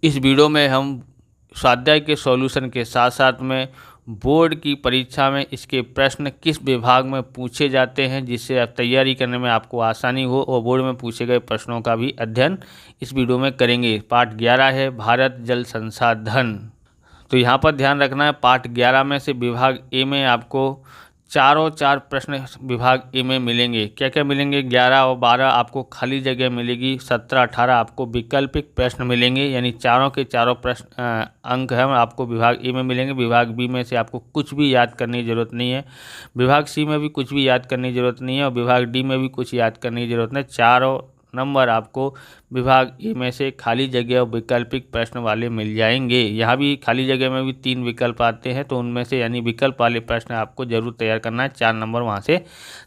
इस वीडियो में हम स्वाध्याय के सॉल्यूशन के साथ साथ में बोर्ड की परीक्षा में इसके प्रश्न किस विभाग में पूछे जाते हैं, जिससे आप तैयारी करने में आपको आसानी हो, और बोर्ड में पूछे गए प्रश्नों का भी अध्ययन इस वीडियो में करेंगे। पाठ 11 है भारत जल संसाधन। तो यहाँ पर ध्यान रखना है, पाठ 11 में से विभाग ए में आपको चार प्रश्न विभाग ए में मिलेंगे। क्या क्या मिलेंगे? 11 और 12 आपको खाली जगह मिलेगी, 17 18 आपको वैकल्पिक प्रश्न मिलेंगे, यानी चारों के चारों प्रश्न अंक हैं आपको विभाग ए में मिलेंगे। विभाग बी में से आपको कुछ भी याद करने की ज़रूरत नहीं है, विभाग सी में भी कुछ भी याद करने की ज़रूरत नहीं है, और विभाग डी में भी कुछ याद करने की ज़रूरत नहीं। चारों नंबर आपको विभाग ए में से खाली जगह और वैकल्पिक प्रश्न वाले मिल जाएंगे। यहाँ भी खाली जगह में भी 3 विकल्प आते हैं, तो उनमें से यानी विकल्प वाले प्रश्न आपको जरूर तैयार करना है। 4 नंबर वहाँ से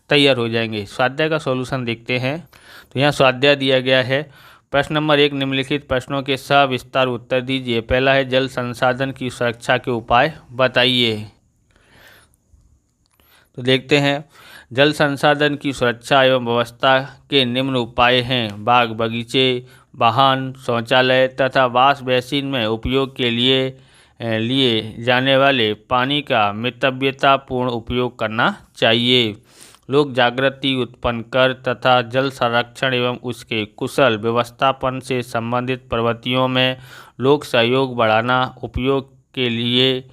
तैयार हो जाएंगे। स्वाध्याय का सॉल्यूशन देखते हैं। तो यहाँ स्वाध्याय दिया गया है। प्रश्न नंबर 1, निम्नलिखित प्रश्नों के सविस्तार उत्तर दीजिए। पहला है, जल संसाधन की सुरक्षा के उपाय बताइए। तो देखते हैं, जल संसाधन की सुरक्षा एवं व्यवस्था के निम्न उपाय हैं। बाग बगीचे, वाहन, शौचालय तथा वाश बेसिन में उपयोग के लिए जाने वाले पानी का मितव्यतापूर्ण उपयोग करना चाहिए। लोग जागृति उत्पन्न कर तथा जल संरक्षण एवं उसके कुशल व्यवस्थापन से संबंधित प्रवृत्तियों में लोक सहयोग बढ़ाना, उपयोग के लिए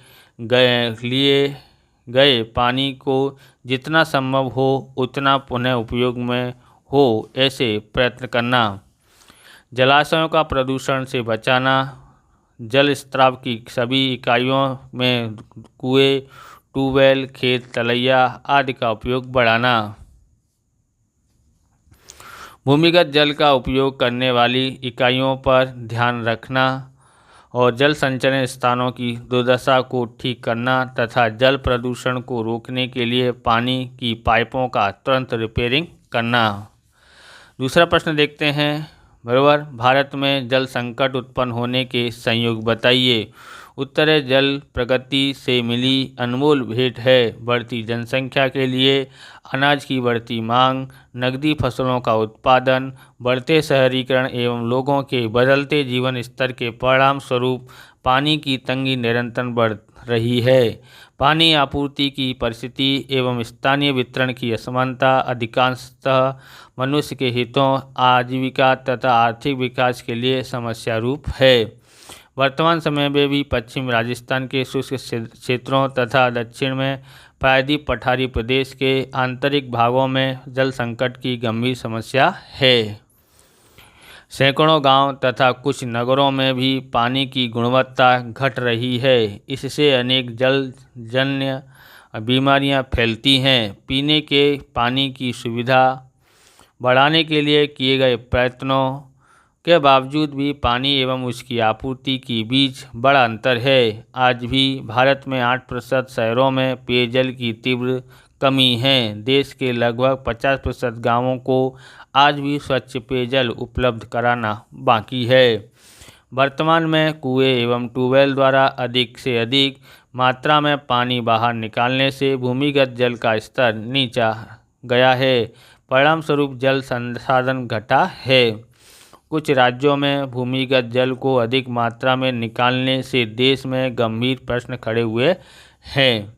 गए पानी को जितना संभव हो उतना पुनः उपयोग में हो, ऐसे प्रयत्न करना। जलाशयों का प्रदूषण से बचाना, जल स्त्राव की सभी इकाइयों में कुएं, ट्यूबवेल, खेत तलैया आदि का उपयोग बढ़ाना। भूमिगत जल का उपयोग करने वाली इकाइयों पर ध्यान रखना और जल संचरण स्थानों की दुर्दशा को ठीक करना तथा जल प्रदूषण को रोकने के लिए पानी की पाइपों का तुरंत रिपेयरिंग करना। दूसरा प्रश्न देखते हैं, बराबर, भारत में जल संकट उत्पन्न होने के संयोग बताइए। उत्तर है, जल प्रगति से मिली अनमोल भेंट है। बढ़ती जनसंख्या के लिए अनाज की बढ़ती मांग, नकदी फसलों का उत्पादन, बढ़ते शहरीकरण एवं लोगों के बदलते जीवन स्तर के परिणाम स्वरूप पानी की तंगी निरंतर बढ़ रही है। पानी आपूर्ति की परिस्थिति एवं स्थानीय वितरण की असमानता अधिकांशतः मनुष्य के हितों, आजीविका तथा आर्थिक विकास के लिए समस्या रूप है। वर्तमान समय में भी पश्चिम राजस्थान के शुष्क क्षेत्रों तथा दक्षिण में प्रायद्वीप पठारी प्रदेश के आंतरिक भागों में जल संकट की गंभीर समस्या है। सैकड़ों गांव तथा कुछ नगरों में भी पानी की गुणवत्ता घट रही है। इससे अनेक जलजन्य बीमारियां फैलती हैं। पीने के पानी की सुविधा बढ़ाने के लिए किए गए प्रयत्नों के बावजूद भी पानी एवं उसकी आपूर्ति के बीच बड़ा अंतर है। आज भी भारत में 8% शहरों में पेयजल की तीव्र कमी है। देश के लगभग 50% गांवों को आज भी स्वच्छ पेयजल उपलब्ध कराना बाकी है। वर्तमान में कुएं एवं ट्यूबवेल द्वारा अधिक से अधिक मात्रा में पानी बाहर निकालने से भूमिगत जल का स्तर नीचा गया है। परिणाम स्वरूप जल संसाधन घटा है। कुछ राज्यों में भूमिगत जल को अधिक मात्रा में निकालने से देश में गंभीर प्रश्न खड़े हुए हैं।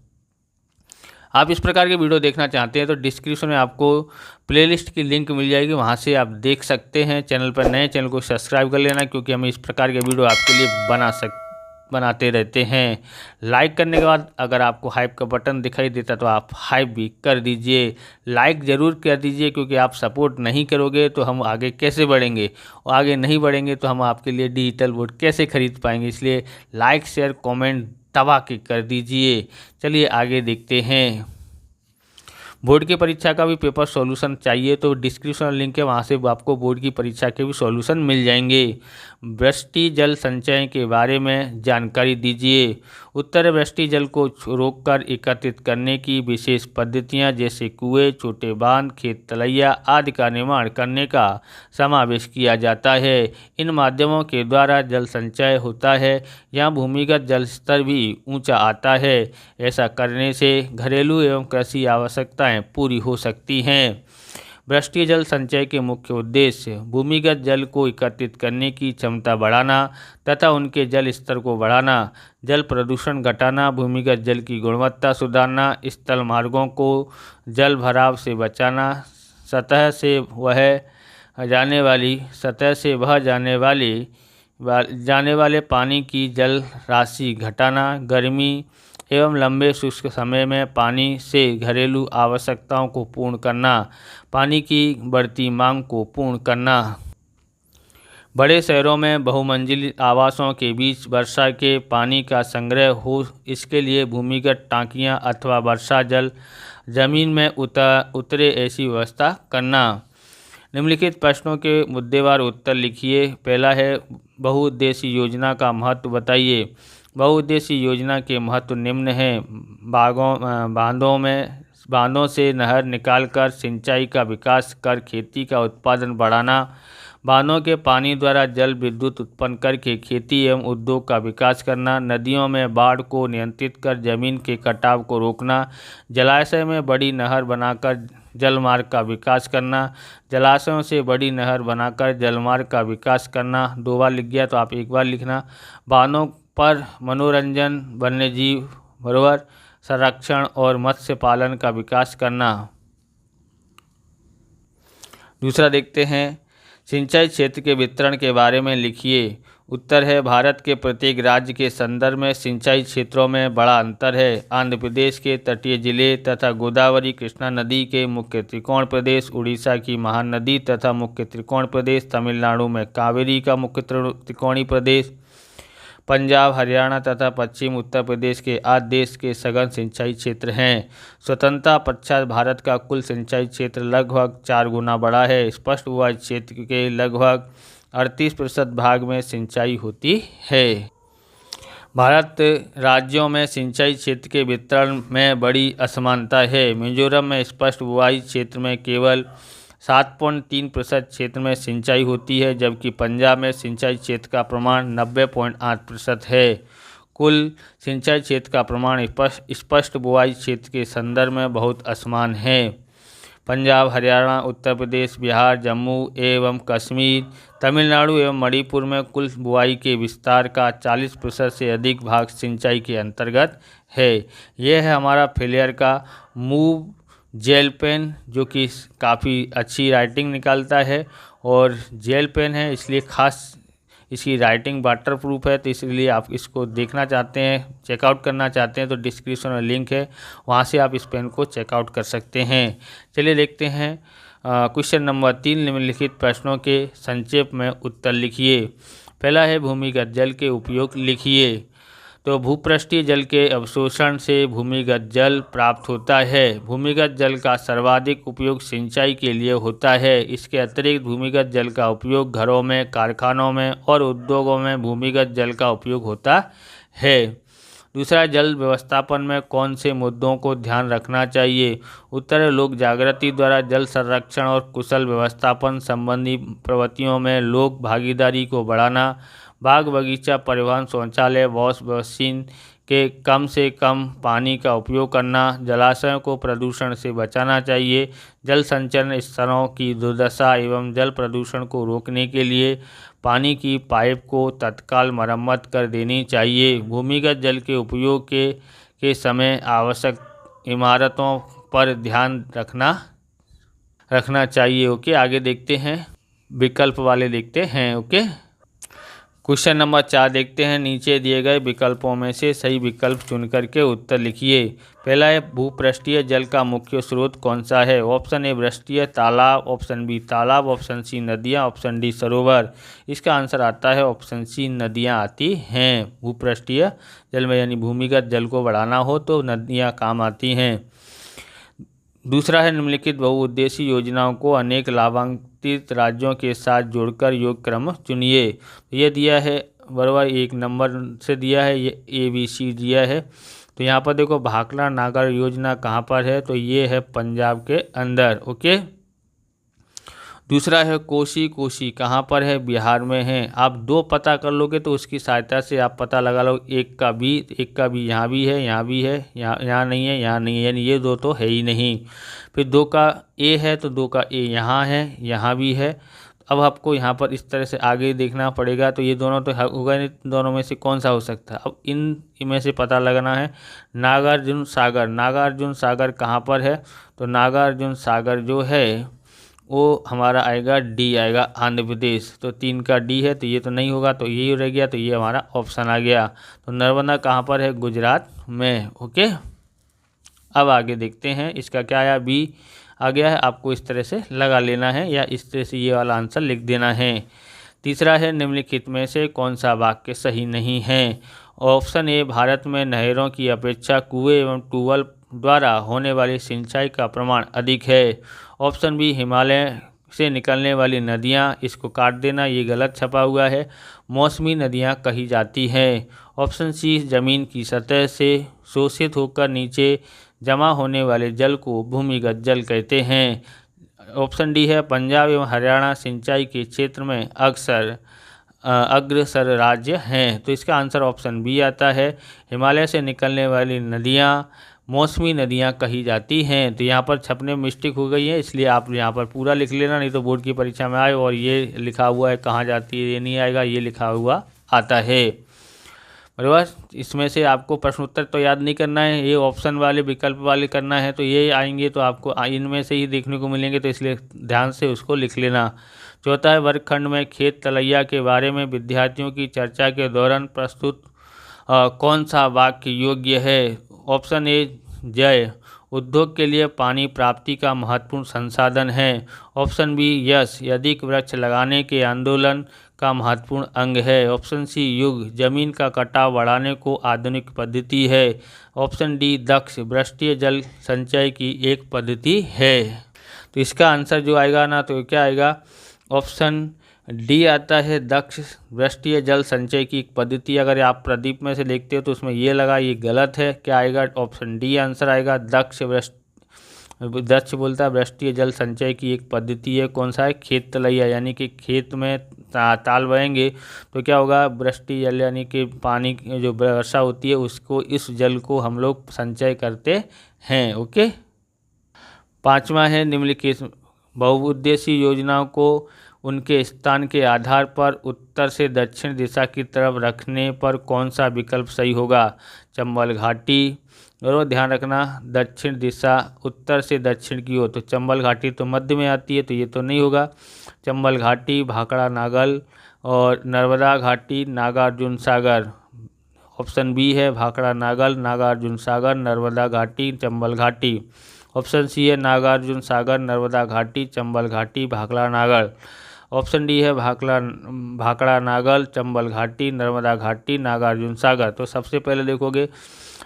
आप इस प्रकार के वीडियो देखना चाहते हैं तो डिस्क्रिप्शन में आपको प्लेलिस्ट की लिंक मिल जाएगी, वहां से आप देख सकते हैं। चैनल पर नए, चैनल को सब्सक्राइब कर लेना, क्योंकि हम इस प्रकार के वीडियो आपके लिए बनाते रहते हैं। लाइक करने के बाद अगर आपको हाइप का बटन दिखाई देता तो आप हाइप भी कर दीजिए। लाइक ज़रूर कर दीजिए, क्योंकि आप सपोर्ट नहीं करोगे तो हम आगे कैसे बढ़ेंगे, और आगे नहीं बढ़ेंगे तो हम आपके लिए डिजिटल बोर्ड कैसे खरीद पाएंगे। इसलिए लाइक, शेयर, कमेंट दबा के कर दीजिए। चलिए आगे देखते हैं। बोर्ड की परीक्षा का भी पेपर सॉल्यूशन चाहिए तो डिस्क्रिप्शन लिंक है, वहाँ से आपको बोर्ड की परीक्षा के भी सॉल्यूशन मिल जाएंगे। वृष्टि जल संचय के बारे में जानकारी दीजिए। उत्तर, वृष्टि जल को रोककर एकत्रित करने की विशेष पद्धतियां जैसे कुएं, छोटे बांध, खेत तलैया आदि का निर्माण करने का समावेश किया जाता है। इन माध्यमों के द्वारा जल संचय होता है, यहाँ भूमिगत जल स्तर भी ऊंचा आता है। ऐसा करने से घरेलू एवं कृषि आवश्यकताएं पूरी हो सकती हैं। वृष्टि जल संचय के मुख्य उद्देश्य भूमिगत जल को एकत्रित करने की क्षमता बढ़ाना तथा उनके जल स्तर को बढ़ाना, जल प्रदूषण घटाना, भूमिगत जल की गुणवत्ता सुधारना, स्थल मार्गों को जल भराव से बचाना, सतह से बह जाने वाले पानी की जल राशि घटाना, गर्मी एवं लंबे शुष्क समय में पानी से घरेलू आवश्यकताओं को पूर्ण करना, पानी की बढ़ती मांग को पूर्ण करना। बड़े शहरों में बहुमंजिली आवासों के बीच वर्षा के पानी का संग्रह हो, इसके लिए भूमिगत टांकियां अथवा वर्षा जल जमीन में उतरे ऐसी व्यवस्था करना। निम्नलिखित प्रश्नों के मुद्देवार उत्तर लिखिए। पहला है बहुउद्देशीय योजना का महत्व बताइए। बहुउद्देशीय योजना के महत्व निम्न हैं। बांधों से नहर निकालकर सिंचाई का विकास कर खेती का उत्पादन बढ़ाना, बांधों के पानी द्वारा जल विद्युत उत्पन्न करके खेती एवं उद्योग का विकास करना, नदियों में बाढ़ को नियंत्रित कर जमीन के कटाव को रोकना, जलाशय में बड़ी नहर बनाकर जलमार्ग का विकास करना, जलाशयों से बड़ी नहर बनाकर जलमार्ग का विकास करना। 2 बार लिख गया तो आप 1 बार लिखना। बांधों पर मनोरंजन, वन्यजीव धरोहर संरक्षण और मत्स्य पालन का विकास करना। दूसरा देखते हैं, सिंचाई क्षेत्र के वितरण के बारे में लिखिए। उत्तर है भारत के प्रत्येक राज्य के संदर्भ में सिंचाई क्षेत्रों में बड़ा अंतर है। आंध्र प्रदेश के तटीय जिले तथा गोदावरी कृष्णा नदी के मुख्य त्रिकोण प्रदेश, उड़ीसा की महानदी तथा मुख्य त्रिकोण प्रदेश, तमिलनाडु में कावेरी का मुख्य त्रिकोणी प्रदेश, पंजाब, हरियाणा तथा पश्चिम उत्तर प्रदेश के आदि देश के सघन सिंचाई क्षेत्र हैं। स्वतंत्रता पश्चात भारत का कुल सिंचाई क्षेत्र लगभग 4 गुना बड़ा है। स्पष्ट बुआई क्षेत्र के लगभग 38% भाग में सिंचाई होती है। भारत राज्यों में सिंचाई क्षेत्र के वितरण में बड़ी असमानता है। मिजोरम में स्पष्ट बुआई क्षेत्र में केवल 7.3% क्षेत्र में सिंचाई होती है, जबकि पंजाब में सिंचाई क्षेत्र का प्रमाण 90.8% है। कुल सिंचाई क्षेत्र का प्रमाण स्पष्ट बुआई क्षेत्र के संदर्भ में बहुत असमान है। पंजाब, हरियाणा, उत्तर प्रदेश, बिहार, जम्मू एवं कश्मीर, तमिलनाडु एवं मणिपुर में कुल बुआई के विस्तार का 40% से अधिक भाग सिंचाई के अंतर्गत है। यह है हमारा फेलियर का मूव जेल पेन, जो कि काफ़ी अच्छी राइटिंग निकालता है और जेल पेन है इसलिए खास इसकी राइटिंग वाटर प्रूफ है, तो इसलिए आप इसको देखना चाहते हैं, चेकआउट करना चाहते हैं तो डिस्क्रिप्शन में लिंक है, वहाँ से आप इस पेन को चेकआउट कर सकते हैं। चलिए देखते हैं क्वेश्चन नंबर 3, निम्नलिखित प्रश्नों के संक्षेप में उत्तर लिखिए। पहला है भूमिगत जल के उपयोग लिखिए। तो भूपृष्ठीय जल के अवशोषण से भूमिगत जल प्राप्त होता है। भूमिगत जल का सर्वाधिक उपयोग सिंचाई के लिए होता है। इसके अतिरिक्त भूमिगत जल का उपयोग घरों में, कारखानों में और उद्योगों में भूमिगत जल का उपयोग होता है। दूसरा, जल व्यवस्थापन में कौन से मुद्दों को ध्यान रखना चाहिए? उत्तर है लोक जागृति द्वारा जल संरक्षण और कुशल व्यवस्थापन संबंधी प्रवृत्तियों में लोक भागीदारी को बढ़ाना, बाग बगीचा, परिवहन, शौचालय, वॉश बेसिन के कम से कम पानी का उपयोग करना, जलाशयों को प्रदूषण से बचाना चाहिए, जल संचरण स्तरों की दुर्दशा एवं जल प्रदूषण को रोकने के लिए पानी की पाइप को तत्काल मरम्मत कर देनी चाहिए। भूमिगत जल के उपयोग के समय आवश्यक इमारतों पर ध्यान रखना चाहिए। ओके, आगे देखते हैं, विकल्प वाले देखते हैं। ओके, क्वेश्चन नंबर 4 देखते हैं। नीचे दिए गए विकल्पों में से सही विकल्प चुन करके उत्तर लिखिए। पहला है भूपृष्ठीय जल का मुख्य स्रोत कौन सा है? ऑप्शन ए वृष्टीय तालाब, ऑप्शन बी तालाब, ऑप्शन सी नदियाँ, ऑप्शन डी सरोवर। इसका आंसर आता है ऑप्शन सी नदियाँ आती हैं। भूपृष्ठीय जल में यानी भूमिगत जल को बढ़ाना हो तो नदियाँ काम आती हैं। दूसरा है निम्नलिखित बहुउद्देशीय योजनाओं को अनेक लाभान्वित राज्यों के साथ जोड़कर योग क्रम चुनिए। ये दिया है बराबर 1 नंबर से दिया है, ये ABC दिया है। तो यहाँ पर देखो भाखड़ा नागर योजना कहाँ पर है? तो ये है पंजाब के अंदर। ओके, दूसरा है कोसी। कोसी कहाँ पर है? बिहार में है। आप दो पता कर लोगे तो उसकी सहायता से आप पता लगा लो, एक का बी यहाँ भी है, यहाँ भी है, यहाँ नहीं है, यहाँ नहीं है, यानी ये दो तो है ही नहीं। फिर दो का ए है तो दो का ए यहाँ है, यहाँ भी है। अब आपको यहाँ पर इस तरह से आगे देखना पड़ेगा, तो ये दोनों तो होगा नहीं, दोनों में से कौन सा हो सकता है? अब इनमें से पता लगाना है। नागार्जुन सागर। नागार्जुन सागर कहाँ पर है? तो नागार्जुन सागर जो है वो हमारा आएगा डी, आएगा आंध्र प्रदेश। तो 3 का डी है, तो ये तो नहीं होगा, तो ये रह गया, तो ये हमारा ऑप्शन आ गया। तो नर्मदा कहाँ पर है? गुजरात में। ओके, अब आगे देखते हैं, इसका क्या आया? बी आ गया है। आपको इस तरह से लगा लेना है या इस तरह से ये वाला आंसर लिख देना है। तीसरा है निम्नलिखित में से कौन सा वाक्य सही नहीं है? ऑप्शन ए, भारत में नहरों की अपेक्षा कुएं एवं ट्यूबवेल द्वारा होने वाली सिंचाई का प्रमाण अधिक है। ऑप्शन बी, हिमालय से निकलने वाली नदियां, इसको काट देना, ये गलत छपा हुआ है, मौसमी नदियां कही जाती हैं। ऑप्शन सी, ज़मीन की सतह से शोषित होकर नीचे जमा होने वाले जल को भूमिगत जल कहते हैं। ऑप्शन डी है, पंजाब एवं हरियाणा सिंचाई के क्षेत्र में अग्रसर राज्य हैं। तो इसका आंसर ऑप्शन बी आता है, हिमालय से निकलने वाली नदियां मौसमी नदियां कही जाती हैं। तो यहाँ पर छपने में मिस्टेक हो गई है, इसलिए आप यहाँ पर पूरा लिख लेना, नहीं तो बोर्ड की परीक्षा में आए और ये लिखा हुआ है कहाँ जाती है, ये नहीं आएगा, ये लिखा हुआ आता है। बराबर, इसमें से आपको प्रश्न उत्तर तो याद नहीं करना है, ये ऑप्शन वाले विकल्प वाले करना है, तो ये आएंगे तो आपको इनमें से ही देखने को मिलेंगे, तो इसलिए ध्यान से उसको लिख लेना। चौथा है, वर्गखंड में खेत तलैया के बारे में विद्यार्थियों की चर्चा के दौरान प्रस्तुत कौन सा वाक्य योग्य है? ऑप्शन ए, जय, उद्योग के लिए पानी प्राप्ति का महत्वपूर्ण संसाधन है। ऑप्शन बी, यस, अधिक वृक्ष लगाने के आंदोलन का महत्वपूर्ण अंग है। ऑप्शन सी, युग, जमीन का कटाव बढ़ाने को आधुनिक पद्धति है। ऑप्शन डी, दक्ष, वृष्टीय जल संचय की एक पद्धति है। तो इसका आंसर जो आएगा ना, तो क्या आएगा? ऑप्शन डी आता है, दक्ष वृष्टीय जल संचय की एक पद्धति। अगर आप प्रदीप में से देखते हो तो उसमें ये लगा, ये गलत है। क्या आएगा? ऑप्शन डी आंसर आएगा, दक्ष बोलता है वृष्टीय जल संचय की एक पद्धति है। कौन सा है? खेत तलैया, यानी कि खेत में ताल बहेंगे तो क्या होगा? वृष्टि जल यानी कि पानी जो वर्षा होती है उसको, इस जल को हम लोग संचय करते हैं। ओके, पांचवा है, निम्नलिखित बहुउद्देशीय योजनाओं को उनके स्थान के आधार पर उत्तर से दक्षिण दिशा की तरफ रखने पर कौन सा विकल्प सही होगा? चंबल घाटी, और ध्यान रखना, दक्षिण दिशा उत्तर से दक्षिण की ओर, तो चंबल घाटी तो मध्य में आती है, तो ये तो नहीं होगा। चंबल घाटी, भाखड़ा नागल और नर्मदा घाटी, नागार्जुन सागर। ऑप्शन बी है, भाखड़ा नागल, नागार्जुन सागर, नर्मदा घाटी, चंबल घाटी। ऑप्शन सी है, नागार्जुन सागर, नर्मदा घाटी, चंबल घाटी, भाखड़ा नागल। ऑप्शन डी है, भाखड़ा नागल, चंबल घाटी, नर्मदा घाटी, नागार्जुन सागर। तो सबसे पहले देखोगे,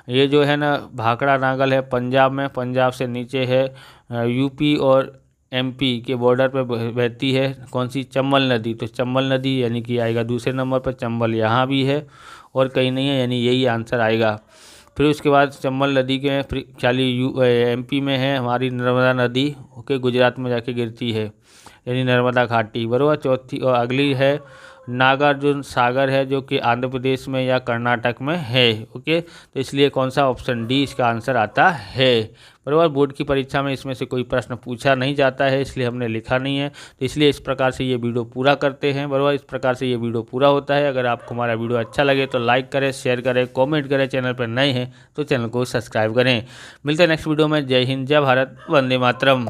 ये जो है ना भाखड़ा नागल है पंजाब में, पंजाब से नीचे है यूपी और एमपी के बॉर्डर पर बहती है कौन सी? चंबल नदी। तो चंबल नदी यानी कि आएगा दूसरे नंबर पर, चंबल यहाँ भी है और कहीं नहीं है, यानी यही आंसर आएगा। फिर उसके बाद चंबल नदी के खाली एमपी में है हमारी नर्मदा नदी, ओके, गुजरात में जाके गिरती है, यानी नर्मदा घाटी। बराबर, चौथी और अगली है नागार्जुन सागर है, जो कि आंध्र प्रदेश में या कर्नाटक में है। ओके, तो इसलिए कौन सा? ऑप्शन डी इसका आंसर आता है। बराबर, बोर्ड की परीक्षा में इसमें से कोई प्रश्न पूछा नहीं जाता है, इसलिए हमने लिखा नहीं है। तो इसलिए इस प्रकार से ये वीडियो पूरा करते हैं। बराबर, इस प्रकार से ये वीडियो पूरा होता है। अगर आपको हमारा वीडियो अच्छा लगे तो लाइक करें, शेयर करें, कॉमेंट करें। चैनल पर नए हैं तो चैनल को सब्सक्राइब करें। मिलते हैं नेक्स्ट वीडियो में। जय हिंद, जय भारत, वंदे मातरम।